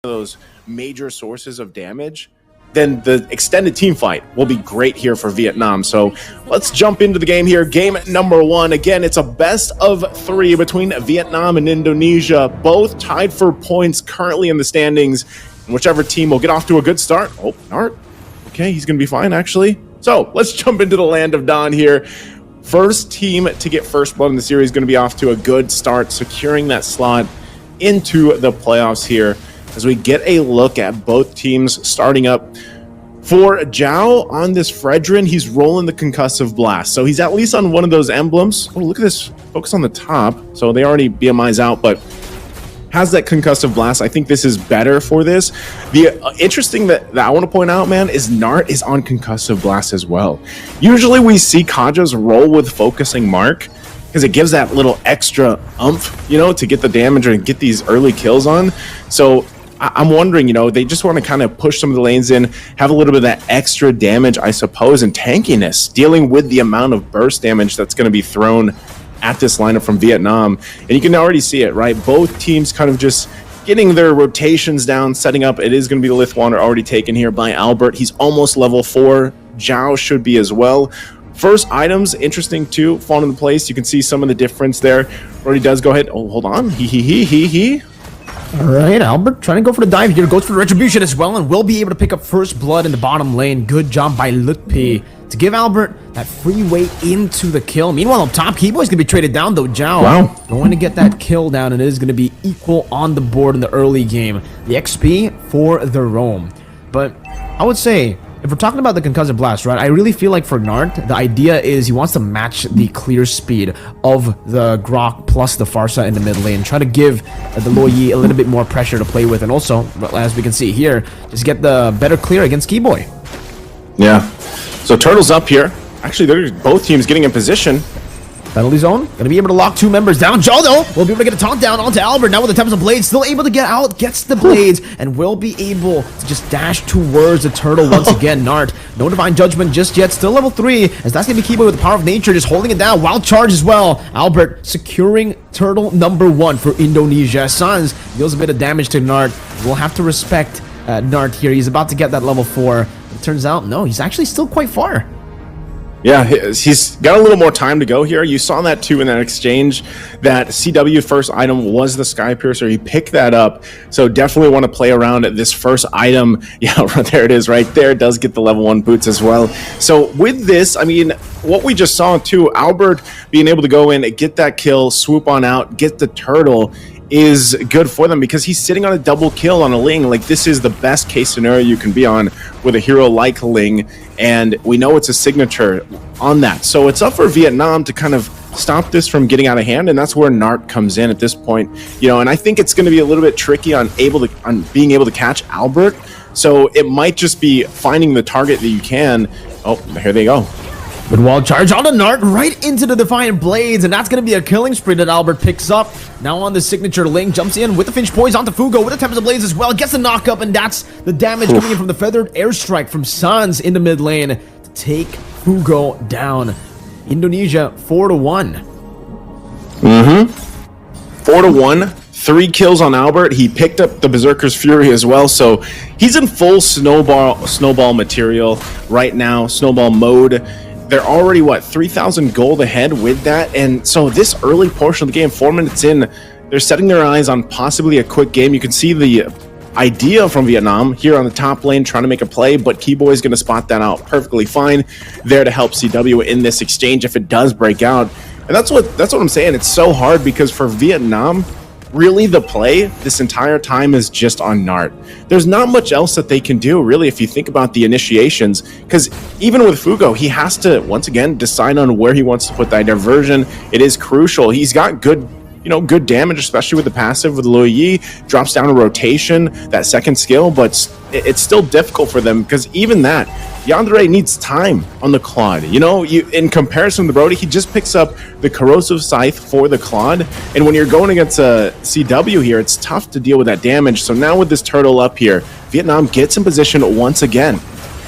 those major sources of damage, then the extended team fight will be great here for Vietnam. So let's jump into the game here. Game number one. Again, it's a best of 3 between Vietnam and Indonesia, both tied for points currently in the standings. And whichever team will get off to a good start. Oh, Nart. Okay, he's going to be fine, actually. So let's jump into the land of Dawn here. First team to get first blood in the series is going to be off to a good start, securing that slot into the playoffs here. As we get a look at both teams starting up. For Zhao on this Fredrin, he's rolling the concussive blast. So he's at least on one of those emblems. Oh, look at this. Focus on the top. So they already BMI's out, but has that concussive blast. I think this is better for this. The interesting that I want to point out, man, is Nart is on concussive blast as well. Usually we see Kajas roll with focusing mark, because it gives that little extra oomph, you know, to get the damage and get these early kills on. So I'm wondering, you know, they just want to kind of push some of the lanes in, have a little bit of that extra damage, I suppose, and tankiness, dealing with the amount of burst damage that's going to be thrown at this lineup from Vietnam. And you can already see it, right? Both teams kind of just getting their rotations down, setting up. It is going to be the Lithwander already taken here by Albert. He's almost level 4. Zhao should be as well. First items, interesting too, fall into place. You can see some of the difference there. Already does go ahead. Oh, hold on. He. All right, Albert trying to go for the dive here. Goes for the retribution as well and will be able to pick up first blood in the bottom lane. Good job by Lutpi to give Albert that free way into the kill. Meanwhile, up top, Keyboy's going to be traded down, though. Zhao going to get that kill down, and it is going to be equal on the board in the early game. The XP for the roam. But I would say, if we're talking about the concussive blast, right, I really feel like for Nart, the idea is he wants to match the clear speed of the Grok plus the Farsa in the mid lane. Try to give the Lo Yi a little bit more pressure to play with. And also, as we can see here, just get the better clear against Keyboy. Yeah. So Turtle's up here. Actually, they're both teams getting in position. Penalty zone, gonna be able to lock 2 members down. Zhao, though, will be able to get a taunt down onto Albert. Now with the Tempest of Blades, still able to get out, gets the Blades, and will be able to just dash towards the Turtle once again. Nart, no Divine Judgment just yet, still level 3, as that's gonna be Keyboy with the Power of Nature, just holding it down. Wild Charge as well. Albert securing Turtle number 1 for Indonesia. Sans deals a bit of damage to Nart. We'll have to respect Nart here. He's about to get that level 4. It turns out, no, he's actually still quite far. Yeah, he's got a little more time to go here. You saw that too in that exchange. That CW first item was the Sky Piercer. He picked that up. So definitely want to play around at this first item. Yeah, there it is right there. It does get the level 1 boots as well. So with this, I mean, what we just saw too, Albert being able to go in and get that kill, swoop on out, get the turtle, is good for them because he's sitting on a double kill on a Ling. Like, this is the best case scenario you can be on with a hero like Ling, and we know it's a signature on that. So it's up for Vietnam to kind of stop this from getting out of hand, and that's where Nart comes in at this point. You know, and I think it's going to be a little bit tricky on being able to catch Albert. So it might just be finding the target that you can. Oh, here they go. Good wild charge on the Nart right into the Defiant Blades, and that's going to be a killing spree that Albert picks up. Now on the signature Ling, jumps in with the Finch Poise onto Fugo with the Tempest of Blades as well, gets the knock up, and that's the damage coming in from the Feathered Airstrike from Sans in the mid lane to take Fugo down. Indonesia 4-1. 4-1. 3 kills on Albert. He picked up the Berserker's Fury as well, so he's in full snowball material right now, snowball mode. They're already, what, 3,000 gold ahead with that, and so this early portion of the game, 4 minutes in, they're setting their eyes on possibly a quick game. You can see the idea from Vietnam here on the top lane trying to make a play, but Keyboy's going to spot that out perfectly fine, there to help CW in this exchange if it does break out. And that's what I'm saying. It's so hard because for Vietnam, really the play this entire time is just on Nart. There's not much else that they can do, really, if you think about the initiations, because even with Fugo, he has to, once again, decide on where he wants to put that diversion. It is crucial. He's got good, you know, good damage, especially with the passive with Lo Yi, drops down a rotation, that second skill, but it's still difficult for them, because even that, Yandere needs time on the Claude. You know, in comparison to Brody, he just picks up the Corrosive Scythe for the Claude, and when you're going against a CW here, it's tough to deal with that damage. So now with this turtle up here, Vietnam gets in position once again.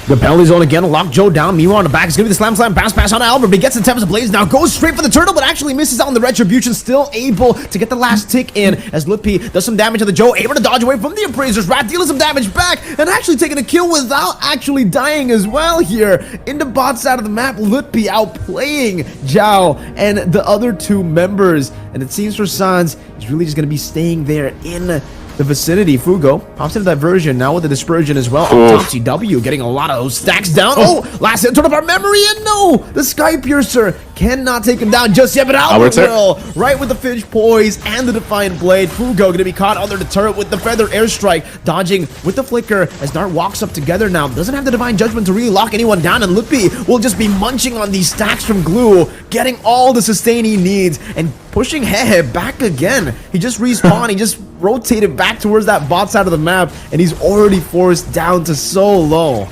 The penalty zone again, lock Joe down. Meanwhile on the back, it's gonna be the slam pass on Albert, but he gets the Tempest Blaze now, goes straight for the turtle, but actually misses out on the Retribution, still able to get the last tick in as Lutpi does some damage to the Joe, able to dodge away from the Appraisers. Rat dealing some damage back and actually taking a kill without actually dying as well here. In the bot side of the map, Lutpi outplaying Zhao and the other two members, and it seems for Sans, he's really just gonna be staying there in the vicinity. Fugo pops into diversion now with the dispersion as well. Up top, CW getting a lot of those stacks down. Oh, last hit, turn up our memory, and no, the Sky Piercer cannot take him down just yet, but Albert will. Right with the Finch Poise and the Defiant Blade. Fugo gonna be caught under the turret with the Feather Airstrike, dodging with the Flicker as Dart walks up together now. Doesn't have the Divine Judgment to really lock anyone down, and Lutpi will just be munching on these stacks from Glue, getting all the sustain he needs, and pushing Hehe back again. He just respawned, he just rotated back towards that bot side of the map, and he's already forced down to so low.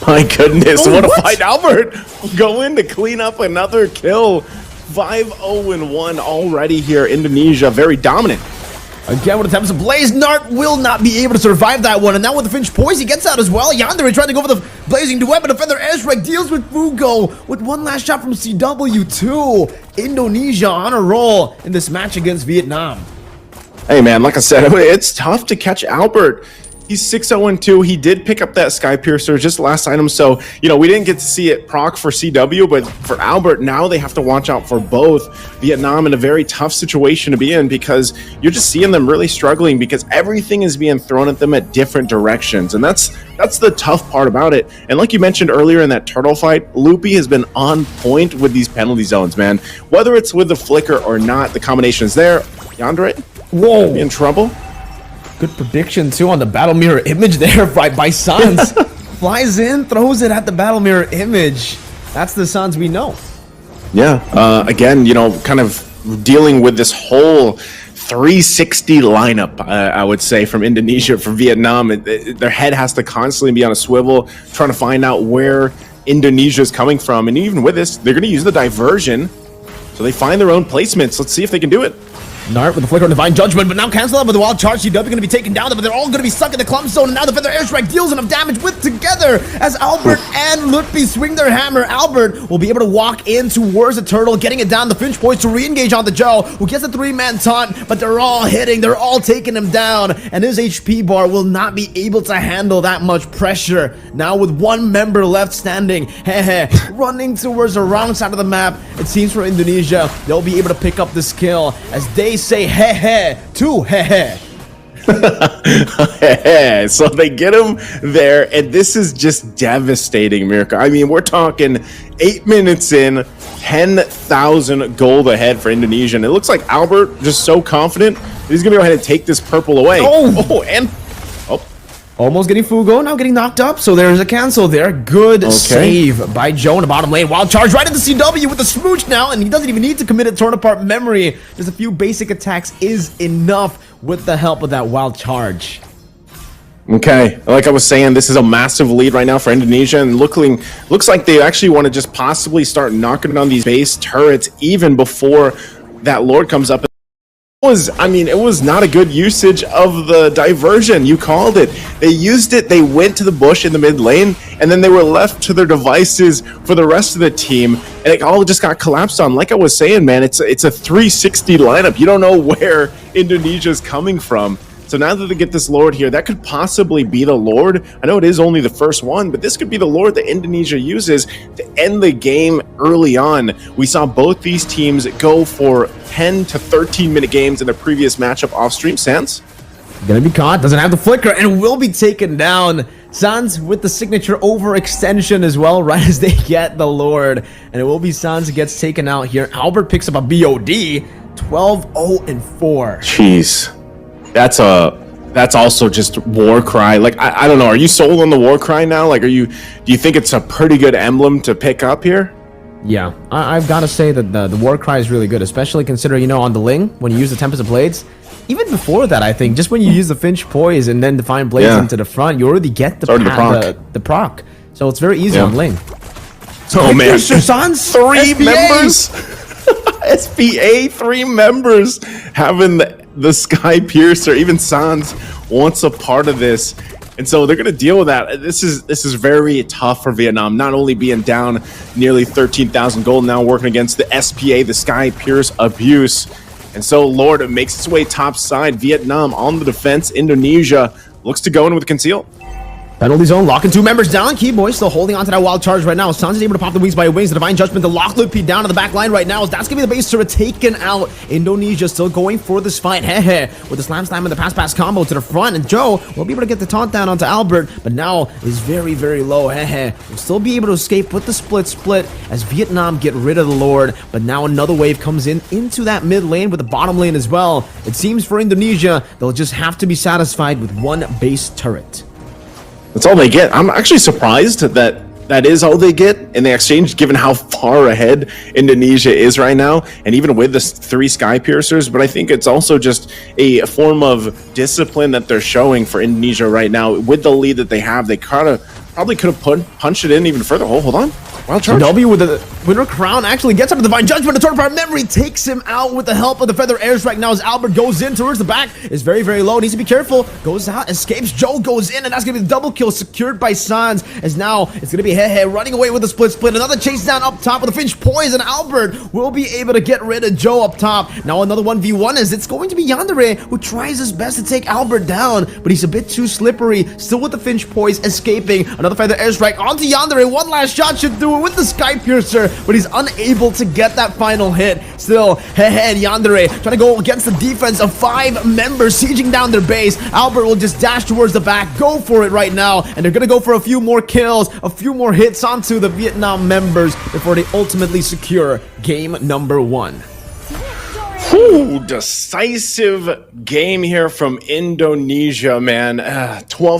My goodness, what a fight. Albert go in to clean up another kill. 5-0-1 already here. Indonesia very dominant. Again with the Tempest Blaze, Nart will not be able to survive that one, and now with the Finch Poise, he gets out as well. Yandere trying to go for the Blazing Duet, but the Feather Airstrike deals with Fugo with one last shot from CW2. Indonesia on a roll in this match against Vietnam. Hey man, like I said, it's tough to catch Albert. He's 6-0-2. He did pick up that Sky Piercer just last item, so you know we didn't get to see it proc for CW, but for Albert now they have to watch out for both. Vietnam in a very tough situation to be in because you're just seeing them really struggling because everything is being thrown at them at different directions, and that's the tough part about it. And like you mentioned earlier in that turtle fight, Loopy has been on point with these penalty zones, man. Whether it's with the flicker or not, the combination is there. Yandere, whoa, in trouble. Good prediction too on the battle mirror image there by Sans. Flies in, throws it at the battle mirror image. That's the Sans we know. Yeah, again, you know, kind of dealing with this whole 360 lineup, I would say, from Indonesia, from Vietnam. Their head has to constantly be on a swivel, trying to find out where Indonesia is coming from. And even with this, they're going to use the diversion. So they find their own placements. Let's see if they can do it. Nart with the Flicker and Divine Judgment, but now cancel out with the Wild Charge. CW going to be taken down, but they're all going to be stuck in the Clump Zone, and now the Feather Airstrike deals enough damage with together as Albert and Lutpi swing their hammer. Albert will be able to walk in towards the turtle, getting it down. The Finch Poise to re-engage on the Joe, who gets a 3-man taunt, but they're all hitting, they're all taking him down, and his HP bar will not be able to handle that much pressure. Now with one member left standing, Hehe, running towards the wrong side of the map. It seems for Indonesia, they'll be able to pick up this kill as they say Hehe to Hehe. So they get him there, and this is just devastating, Mirka. I mean, we're talking 8 minutes in, 10,000 gold ahead for Indonesia, and it looks like Albert just so confident that he's gonna go ahead and take this purple away. Almost getting Fugo, now getting knocked up, so there's a cancel there. Good save by Joe in the bottom lane. Wild Charge right into CW with the smooch now, and he doesn't even need to commit a torn apart memory. Just a few basic attacks is enough with the help of that Wild Charge. Okay, like I was saying, this is a massive lead right now for Indonesia, and looks like they actually want to just possibly start knocking on these base turrets even before that Lord comes up. It was not a good usage of the diversion. You called it. They used it, they went to the bush in the mid lane, and then they were left to their devices for the rest of the team, and it all just got collapsed on. Like I was saying, man, it's a 360 lineup. You don't know where Indonesia's coming from. So now that they get this Lord here, that could possibly be the Lord. I know it is only the first one, but this could be the Lord that Indonesia uses to end the game early on. We saw both these teams go for 10 to 13 minute games in their previous matchup off stream. Sans? Gonna be caught, doesn't have the Flicker, and will be taken down. Sans with the signature overextension as well, right as they get the Lord. And it will be Sans that gets taken out here. Albert picks up a BOD, 12-0-4. Jeez. That's also just war cry. Like I don't know. Are you sold on the war cry now? Like, do you think it's a pretty good emblem to pick up here? Yeah, I've got to say that the war cry is really good, especially considering, you know, on the Ling when you use the Tempest of Blades. Even before that, I think just when you use the Finch Poise and then Defiant Blades into the front, you already get the proc. So it's very easy on Ling. Oh man, Sans 3 members. SPA 3 members having the Sky Piercer. Even Sans wants a part of this. And so they're going to deal with that. This is very tough for Vietnam, not only being down nearly 13,000 gold, now working against the SPA, the Sky Pierce Abuse. And so Lord makes its way top side. Vietnam on the defense. Indonesia looks to go in with Conceal. Penalty zone, locking 2 members down. Keyboy still holding on to that wild charge right now. Sans is able to pop the wings by wings. The Divine Judgment, the lock Lutpi down to the back line right now. That's going to be the base turret taken out. Indonesia still going for this fight. Hehe. With the slam and the pass combo to the front. And Joe will be able to get the taunt down onto Albert, but now is very, very low. Hehe. Will still be able to escape with the split as Vietnam get rid of the Lord. But now another wave comes in into that mid lane with the bottom lane as well. It seems for Indonesia, they'll just have to be satisfied with 1 base turret. That's all they get. I'm actually surprised that is all they get in the exchange, given how far ahead Indonesia is right now, and even with the 3 Sky Piercers. But I think it's also just a form of discipline that they're showing for Indonesia right now. With the lead that they have, they probably could have punched it in even further. Oh, hold on. Wild charge. W with the Winter Crown actually gets up to Divine Judgment. The Torn Power Memory takes him out with the help of the Feather Airstrike. Now as Albert goes in towards the back, is very, very low. Needs to be careful. Goes out, escapes. Joe goes in, and that's going to be the double kill secured by Sans. As now it's going to be Hehe running away with the split. Another chase down up top with the Finch Poison. Albert will be able to get rid of Joe up top. Now another 1v1 as it's going to be Yandere who tries his best to take Albert down, but he's a bit too slippery. Still with the Finch Poise escaping. Another Feather Airstrike onto Yandere. One last shot should do it with the Sky Piercer, but he's unable to get that final hit. Still, Hehe and Yandere trying to go against the defense of 5 members sieging down their base. Albert will just dash towards the back, go for it right now, and they're gonna go for a few more kills, a few more hits onto the Vietnam members before they ultimately secure game number 1. Decisive game here from Indonesia, man. 12